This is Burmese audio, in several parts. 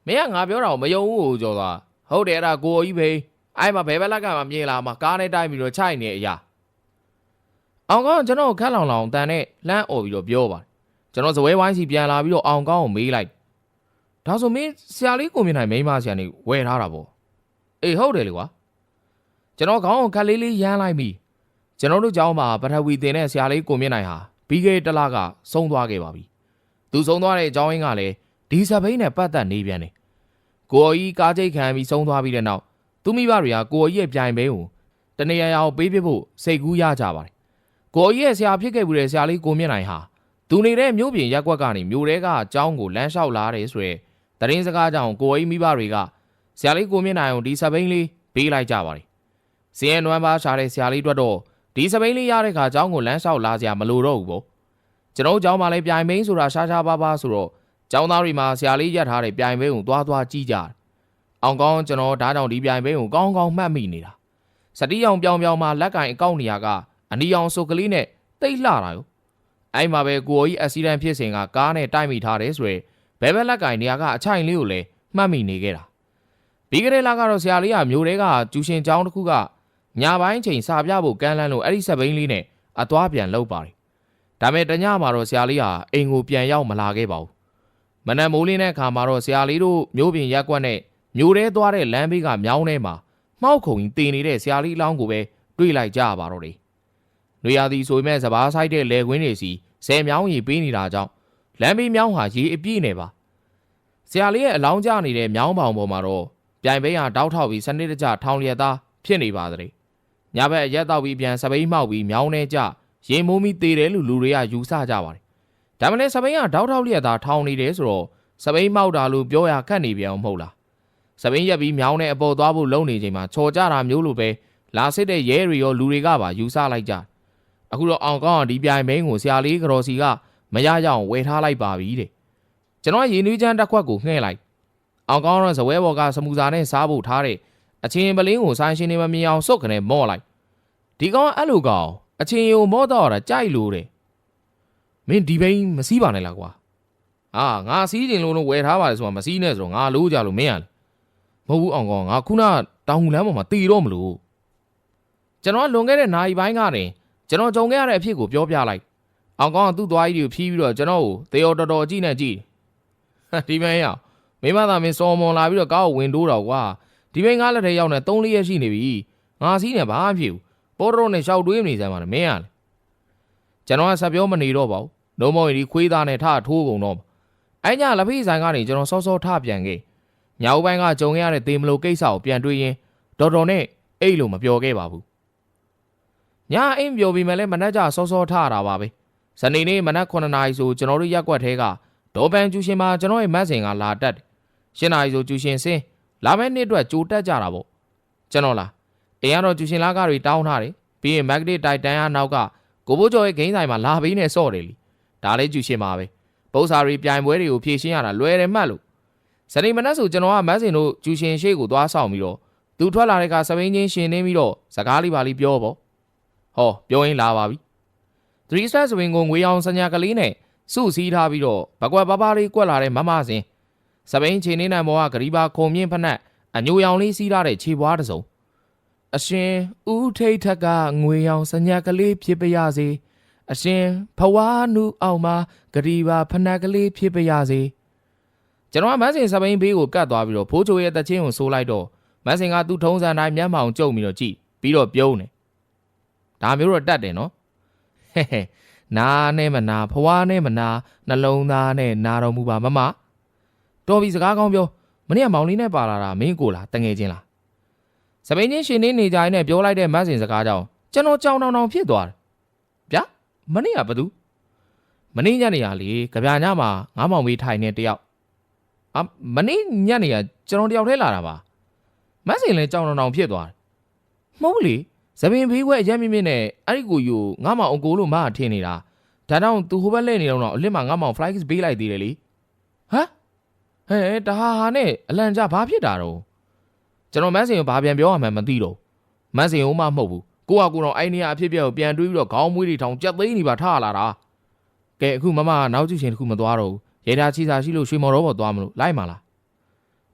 မင်းကငါပြောတာကိုမယုံဘူးကိုကျော်သွားဟုတ်တယ်အဲ့ဒါကိုကြီးဖေးအဲ့မှာဘယ်ဘက်လက်ကမှမြင်လာမှာကားနဲ့တိုက်ပြီးတော့ချိုက်နေအရာအောင်ကောင်းကျွန်တော်ခက်လောင်လောင်တန်နဲ့လှမ်းអော်ပြီးတော့ပြောပါတယ်ကျွန်တော်ဇပွဲဝိုင်းစီပြန်လာပြီးတော့အောင်ကောင်းကိုမေးလိုက်ဒါဆိုမင်းဆရာလေးကိုမြင်နိုင်မိန်းမဆရာနေဝယ်ထားတာပေါ့အေးဟုတ်တယ်လေကွာကျွန်တော်ခေါင်းကိုခက်လေးလေးရမ်းလိုက်ပြီးကျွန်တော်တို့ကျောင်းမှာပထဝီတင်တဲ့ဆရာလေးကိုမြင်နိုင်ဟာပြီးခဲ့တဲ့လကဆုံးသွားခဲ့ပါပြီသူဆုံးသွားတဲ့အကြောင်းရင်းကလည်းဒီစပိန်နဲ့ပတ်သက်နေပြန်တယ်ကိုကြီးကားချိတ်ခံပြီးဆုံးသွားပြီးတဲ့နောက်သူမိဘတွေကကိုကြီးရဲ့ပြိုင်ဘဲကိုတနေရာရာကိုပေးပြဖို့စိတ်ကူးရကြပါတယ်ကိုကြီးရဲ့ဆရာဖြစ်ခဲ့ပြီးတဲ့ဆရာလေးကိုမြင့်နိုင်ဟာသူနေတဲ့မြို့ပြင်ရက်ကွက်ကနေမြို့ထဲကအကြောင်းကိုလမ်းလျှောက်လာတယ်ဆိုရဲတရင်စကားကြောင့်ကိုကြီးမိဘတွေကဆရာလေးကိုမြင့်နိုင်ကိုဒီစပိန်လေးပေးလိုက်ကြပါတယ်စင်းရဲနွမ်းပါရှာတဲ့ဆရာလေးအတွက်တော့ဒီစပိန်လေးရတဲ့ခါအကြောင်းကိုလမ်းလျှောက်လာစရာမလိုတော့ဘူးပေါ့ကျွန်တော်ကျောင်းမှာလည်းပြိုင်ဘင်းဆိုတာရှားရှားပါးပါးဆိုတော့ကျောင်းသားတွေမှာဆရာလေးရက်ထားတဲ့ပြိုင်ဘင်းကိုသွားကြည့်ကြတယ်အောင်ကောင်းကျွန်တော်ဒါကြောင့်ဒီပြိုင်ဘင်းကိုကောင်းကောင်းမှတ်မိနေတာစတိအောင်ပြောင်မှာလက်ကင်အကောက်နေရကအနီအောင်စုပ်ကလေးနဲ့တိတ်လှတာရောအဲ့မှာပဲကိုကြီးအက်ဆီဒန့်ဖြစ်စဉ်ကကားနဲ့တိုက်မိထားတယ်ဆိုရယ်ဘဲဘက်လက်ကင်နေရာကအချိုင်လေးကိုလည်းမှတ်မိနေခဲ့တာပြီးကြတဲ့လကတော့ဆရာလေးကမျိုးတွေကကျူရှင်ကျောင်းတစ်ခုကညပိုင်းချိန်စာပြဖို့ကမ်းလှမ်းလို့အဲ့ဒီဆက်ဘိန်းလေးနဲ့အသွားပြန်လှုပ်ပါတယ်ဒါပေမဲ့တညမှာတော့ဆရာလေးဟာအိမ်ကိုပြန်ရောက်မလာခဲ့ပါဘူးမနက်မိုးလင်းတဲ့အခါမှာတော့ဆရာလေးတို့မျိုးပြင်ရက်ကွက်နဲ့မျိုးထဲသွားတဲ့လမ်းဘေးကမြောင်းထဲမှာမှောက်ခုံကြီးတည်နေတဲ့ဆရာလေးအလောင်းကိုပဲတွေ့လိုက်ကြပါတော့တယ်။နွေရာသီဆိုပေမဲ့စပားဆိုင်တဲ့လယ်ကွင်းတွေစီဆယ်မြောင်းရီပေးနေတာကြောင့်လမ်းဘေးမြောင်းဟာရေအပြည့်နေပါဆရာလေးရဲ့အလောင်းကျနေတဲ့မြောင်းပေါင်ပေါ်မှာတော့ပြိုင်ဘဲဟာတောက်ထောက်ပြီးစနစ်တကျထောင်လျက်သားဖြစ်နေပါသေးတယ်။ညဘက်ရက်တော့ပြီးပြန်စပိန်မှောက်ပြီးမြောင်းထဲကျရင်မိုးမိသေးတယ်လို့လူတွေကယူဆကြပါတယ်။ဒါမှလည်းစပိန်ကတောက်ထောက်လျက်သားထောင်နေတယ်ဆိုတော့စပိန်မှောက်တာလို့ပြောရခက်နေပြန်အောင်မဟုတ်လား။စပိန်ရက်ပြီးမြောင်းနဲ့အပေါ်သွားဖို့လုံနေချိန်မှာချော်ကြတာမျိုးလိုပဲလာစစ်တဲ့ရဲတွေရောလူတွေကပါယူဆလိုက်ကြ။အခုတော့အောင်ကောင်းဒီပြိုင်မင်းကိုဆရာလေးကတော်စီကမရရအောင်ဝယ်ထားလိုက်ပါပြီတဲ့။ကျွန်တော်ရေနွေးချမ်းတစ်ခွက်ကိုငှဲ့လိုက်။အောင်ကောင်းတော့ဇပွဲဘော်ကစမူစာနဲ့စားဖို့ထားတဲ့အချင်းပလင်းကိုဆိုင်ရှင်နေမမြင်အောင်စုတ်ကနေမော့လိုက်။ဒီကောင်အဲ့လိုကောင်အချင်းယုံမော့တော့တာကြိုက်လို့တဲ့။မင်းဒီဘိန်းမစည်းပါနဲ့လားကွာ။ငါစီးကျင်လို့ဝယ်ထားပါလေဆိုမှမစည်းနဲ့ဆိုတော့ငါလိုးကြလို့မင်းရလေ။မဟုတ်ဘူးအောင်ကောင်းငါခုနတောင်ဟူလမ်းပေါ်မှာတည်တော့မလို့ကျွန်တော်လွန်ခဲ့တဲ့နာရီပိုင်းကနေကျွန်တော်ကြုံခဲ့ရတဲ့အဖြစ်ကိုပြောပြလိုက်အောင်ကောင်းကသူ့သွားကြီးကိုဖြီးပြီးတော့ကျွန်တော်ကိုသေော်တော်ကြည့်နေကြည့်ဒီမင်းရမိမသားမင်းစော်မွန်လာပြီးတော့ကားကိုဝင်တိုးတော့ကွာဒီမင်းကားလက်ထဲရောက်နေ3-4ရက်ရှိနေပြီငါစီးနေဘာမှဖြစ်ဘူးပေါ်တော်နဲ့ရှောက်တွေးနေစမ်းပါနဲ့မင်းရလေကျွန်တော်ကဆက်ပြောမနေတော့ပါဘူးလုံးမောင်ရီခွေးသားနဲ့ထထိုးကုန်တော့အဲ့ညလက်ဖေးဆိုင်ကနေကျွန်တော်စောထပြန်ခဲ့ညောင်ပိုင်းကကြုံခဲ့ရတဲ့သေမလို့ကိစ္စကိုပြန်တွေးရင်းတော်နဲ့အိတ်လို့မပြောခဲ့ပါဘူးညအိမ်ပြောပြီးမှလည်းမနက်ကျစောထတာပါပဲစနေနေ့မနက်9 နာရီဆိုကျွန်တော်တို့ရက်ကွက်ထဲကဒေါ်ပန်ကျူရှင်မှာကျွန်တော်ရဲ့မတ်စင်ကလာတက်10 နာရီဆိုကျူရှင်စင်းလာမယ့်နေ့အတွက်ကြိုတက်ကြတာပေါ့ကျွန်တော်လားအိမ်ကတော့ကျူရှင်လာကတွေတောင်းထားတယ်ပြီးရင်မက်ဂနစ်တိုက်တန်းရနောက်ကကိုဘိုးကျော်ရဲ့ဂိမ်းဆိုင်မှာလာပြီးနဲ့စော့တယ်လीဒါလေးကျူရှင်ပါပဲပု္ပ္ပစာရီပြိုင်ပွဲတွေကိုဖြည့်ရှင်းရတာလွယ်တယ်မှတ်လို့စနေမနက်ဆိုကျွန်တော်ကမတ်စင်တို့ကျူရှင်ရှေ့ကိုသွားဆောင်ပြီးတော့သူထွက်လာတဲ့ကစပိန်ချင်းရှင်နေပြီးတော့စကားလေးပါလေးပြောပေါ့ဟောပြောရင်းလာပါပြီ3 star စဝင်းကိုငွေအောင်စညာကလေးနဲ့စုစည်းထားပြီးတော့ဘကွက်ပါပါလေးကွက်လာတဲ့မမစင်စပိန်ခြေနေနံဘောကဂရီပါခုံမြင့်ဖက်နဲ့အညိုရောင်လေးစီးထားတဲ့ခြေပွားတစ်စုံအရှင်ဦးထိတ်ထက်ကငွေရောင်စညာကလေးဖြစ်ပါရစေအရှင်ဖဝါနုအောင်မှာဂရီပါဖနက်ကလေးဖြစ်ပါရစေကျွန်တော်ကမတ်စင်စပိန်ဘေးကိုကတ်သွားပြီးတော့ဖိုးချိုရဲ့တချင်းကိုဆိုးလိုက်တော့မတ်စင်ကသူ့ထုံးစံတိုင်းမျက်မှောင်ကျုံပြီးတော့ကြည့်ပြီးတော့ပြုံးတယ်ဒါမျိုးတော့တတ်တယ်နော်ဟဲ့နာနဲ့မနာဖွားနဲ့မနာနှလုံးသားနဲ့နာတော်မူပါမမတော်ပြီစကားကောင်းပြောမနေ့ကမောင်လေးနဲ့ပါလာတာမင်းကိုလားတငယ်ချင်းလားစပိန်ချင်းရှင်နေကြရင်နဲ့ပြောလိုက်တဲ့မတ်စင်စကားကြောင့်ကျွန်တော်ကြောင်တောင်ဖြစ်သွားတယ်ဗျာမနေ့ကဘာသူမနေ့ညနေရလေကြပြညမှာငါးမောင်မေးထိုင်နေတယောက်မနေ့ညနေကကျွန်တော်တယောက်ထဲလာတာပါမတ်စင်လည်းကြောင်တောင်ဖြစ်သွားတယ်မဟုတ်လေစပင်ဖေးခွဲအရက်မြင့်မြင့်နဲ့အဲ့ဒီကိုယူငါမောင်အကိုလို့မထင်နေတာဒါတောင်သူဟိုဘက်လဲနေတော့အလစ်မှာငါမောင် fly kiss ပေးလိုက်သေးတယ်လေဟမ်ဟဲ့ဒါဟာနဲ့အလန်ကြဘာဖြစ်တာတော့ကျွန်တော်မတ်စင်ကိုဘာပြန်ပြောရမှန်းမသိတော့မတ်စင်ဦးမမဟုတ်ဘူးကိုတော့အဲ့နေရအဖြစ်ပြက်ကိုပြန်တွေးပြီးတော့ခေါင်းမွေးတွေထောင်ကြက်သိမ်းနေပါထလာတာကဲအခုမမနောက်ကျရှင်တစ်ခုမသွားတော့ဘူးရေတာချီစာရှိလို့ရွှေမော်တော်ပေါ်သွားမလို့လိုက်ပါလား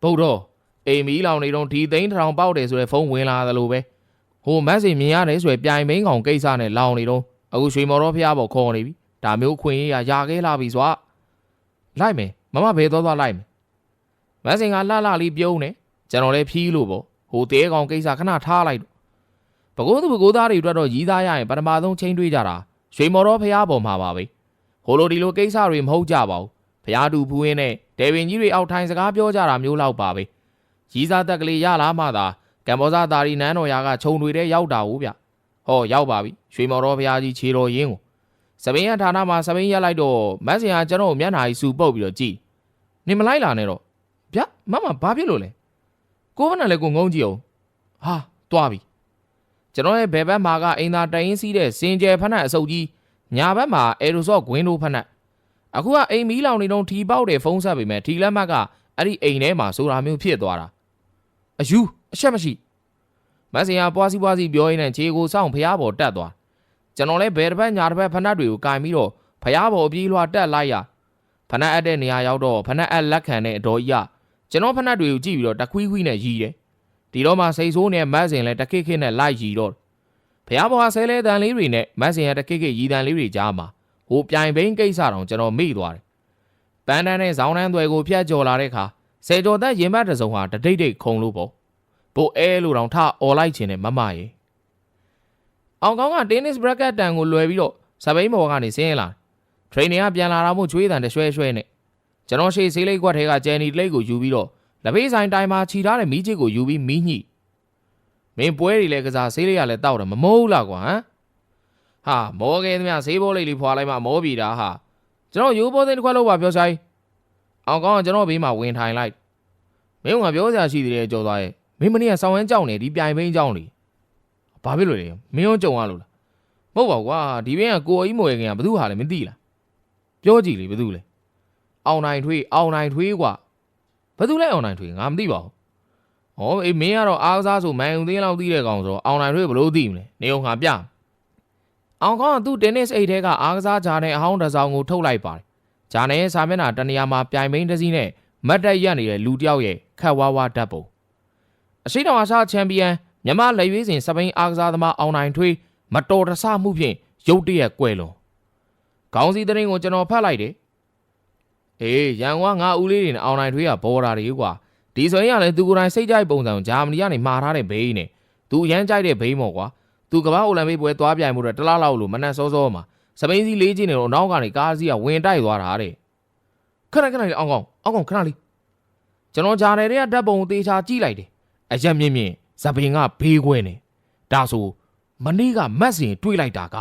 ပုတ်တော့အိမ်မီလောင်နေတော့ဒီသိန်းထောင်ပေါက်တယ်ဆိုတဲ့ဖုန်းဝင်လာသလိုပဲဟိုမက်ဆေ့မြင်ရတယ်ဆိုရယ်ပြိုင်မင်းကောင်ကိစ္စနဲ့လောင်နေတော့အခုရွှေမော်တော်ဖျားပေါ်ခေါ်နေပြီဒါမျိုးခွင့်ရရခဲလာပြီဆိုလိုက်မယ်မမဘယ်သွားလိုက်မယ်မက်ဆေ့ကလှလှလေးပြုံးနေကျွန်တော်လည်းဖြီးလို့ပေါ့ဟိုတဲကောင်ကိစ္စခဏထားလိုက်ပကိုးသူပကိုးသားတွေအတွက်တော့ရီးသားရရင်ပထမဆုံးချင်းတွေးကြတာရွှေမော်တော်ဖျားပေါ်မှာပါပဲဟိုလိုဒီလိုကိစ္စတွေမဟုတ်ကြပါဘူးဖျားတူဖူးရင်းနဲ့ဒေဗင်ကြီးတွေအောက်ထိုင်စကားပြောကြတာမျိုးလောက်ပါပဲရီးစားတက်ကလေးရလာမှသာကမ္ဘောဇာတာရီနန်းတော်ရာကခြုံတွေတဲ့ရောက်တာဟုတ်ဗျဟောရောက်ပါပြီရွှေမော်တော်ဖျားကြီးခြေတော်ရင်းကိုစပိန်ရဌာနမှာစပိန်ရက်လိုက်တော့မက်ဆင်ကကျွန်တော်မျက်နှာကြီးစူပုတ်ပြီးတော့ကြည်နေမလိုက်လာနဲ့တော့ဗျမမဘာဖြစ်လို့လဲကိုဘနဲ့လည်းကိုငုံကြည့်အောင်ဟာတွားပြီကျွန်တော်ရဲ့ဘယ်ဘက်မှာကအင်သာတရင်စီးတဲ့စင်ကြယ်ဖက်နှက်အစုပ်ကြီးညာဘက်မှာအေရိုဆော့ဂွင်းတို့ဖက်နှက်အခုကအိမ်မီးလောင်နေတော့ထီပေါက်တယ်ဖုံးဆက်ပေမဲ့ထီလက်မှတ်ကအဲ့ဒီအိမ်ထဲမှာဆိုတာမျိုးဖြစ်သွားတာအယူအချက်မရှိမက်ဆင်ကပွားစီပြောရင်းနဲ့ခြေကိုစောင့်ဖျားပေါ်တက်သွားကျွန်တော်လည်းဘယ်တစ်ဖက်ညာတစ်ဖက်ဖက်နှက်တွေကိုကင်ပြီးတော့ဖျားပေါ်အပြေးလွှာတက်လိုက်ရဖက်နှက်အပ်တဲ့နေရာရောက်တော့ဖက်နှက်အပ်လက်ခံတဲ့အတော်ကြီးကကျွန်တော်ဖက်နှက်တွေကိုကြည့်ပြီးတော့တခွီးခွီးနဲ့ရီးတယ်ဒီတော့မှစိတ်ဆိုးနဲ့မက်ဆင်လည်းတခိခိနဲ့လိုက်ရီတော့ဖျားပေါ်ကဆဲလဲတန်လေးတွေနဲ့မက်ဆင်ရဲ့တခိခိရီတန်လေးတွေကြားမှာဟိုပြိုင်ဘိန်းကိစ္စတောင်ကျွန်တော်မေ့သွားတယ်ပန်းတန်းနဲ့ဇောင်းတန်းသွဲကိုဖြတ်ကျော်လာတဲ့အခါဆယ်ကျော်သက်ရင်မတ်တစုံဟာတတိတ်တိတ်ခုံလို့ပေါ့ဘို့အဲလိုတောင်ထអော်လိုက်ခြင်းနဲ့မမရေအောင်ကောင်းကတင်းနစ်ဘရက်ကန်တန်ကိုလွယ်ပြီးတော့စပိန်မော်ကနေဆင်းရလာထရိန်နင်ကပြန်လာတာမို့ချွေးတန်တရွှဲရွှဲနဲ့ကျွန်တော်ရှေ့ဆေးလိတ်ကွက်ထဲကဂျန်နီလိတ်ကိုယူပြီးတော့လက်ဖေးဆိုင်တိုင်မှာခြီထားတဲ့မီးချစ်ကိုယူပြီးမီးညှိမင်းပွဲတွေလည်းကစားဆေးလေးရလည်းတောက်တယ်မမိုးလားကွာဟမ်ဟာမောခဲသမျှဆေးဘောလေးလေးဖွာလိုက်မှမောပြီတာဟာကျွန်တော်ရိုးပေါ်သိန်းတစ်ခွက်လောက်ပါပြောဆိုင်အောင်ကောင်းကကျွန်တော်ဘေးမှာဝင်ထိုင်လိုက်မင်းကပြောစရာရှိသေးတယ်ကြော်သွားရဲ့မင်းမနေ့ကဆောင်းဝန်းကြောက်နေဒီပြိုင်ဘိန်းကြောင်းလေဘာဖြစ်လို့လဲမင်းရောကြုံရလို့လားမဟုတ်ပါဘူးကွာဒီဘင်းကကိုအီးမွေခင်ကဘသူဟာလဲမသိလားပြောကြည့်လေဘသူလဲအောင်နိုင်ထွေးကွာဘသူလဲအောင်နိုင်ထွေးငါမသိပါဘူးဟောအေးမင်းကတော့အားကစားဆိုမန်ယူသင်းလောက်သိတဲ့ကောင်ဆိုတော့အောင်နိုင်ထွေးဘလို့သိမလဲနေအောင်ငါပြအောင်ကောင်းကသူ့တင်းနစ်အိတ်ထဲကအားကစားဂျာနယ်အဟောင်းတစ်စောင်ကိုထုတ်လိုက်ပါတယ်ဂျာနယ်ရဲ့စာမျက်နှာတနေရာမှာပြိုင်ဘိန်းတစ်စီးနဲ့မတ်တက်ရက်နေတဲ့လူတစ်ယောက်ရဲ့ခက်ဝါးဝါဓာတ်ပုံအရှိတောင်အာရှချန်ပီယံမြန်မာလက်ရွေးစင်စပိန်အားကစားသမားအောင်နိုင်ထွေးမတော်တဆမှုဖြင့်ရုတ်တရက်ကွယ်လွန်ခေါင်းစည်းသတင်းကိုကျွန်တော်ဖတ်လိုက်တယ်အေးရန်ဝါငါဦးလေးတွေနဲ့အောင်နိုင်ထွေးကဘော်ဒါတွေကွာဒီဆိုရင်ကလည်းသူကိုယ်တိုင်စိတ်ကြိုက်ပုံစံဂျာမနီကနေမှားထားတဲ့ဘိန်းနဲ့သူရမ်းကြိုက်တဲ့ဘိန်းမော်ကွာသူကမ္ဘာအိုလံပစ်ပွဲသွားပြိုင်မှုတော့တလားလောက်လို့မနှက်စောစောမှာစပိန်စီလေးချင်းနေတော့နောက်ကနေကားစီးကဝင်တိုက်သွားတာတဲ့ခဏလေးအောင်ကောင်းခဏလေးကျွန်တော်ဂျာနယ်တွေကဓာတ်ပုံသေချာကြည့်လိုက်တယ်အရက်မြင့်ဇပင်ကဘေးခွဲနေဒါဆိုမနေ့ကမတ်စင်တွေးလိုက်တာက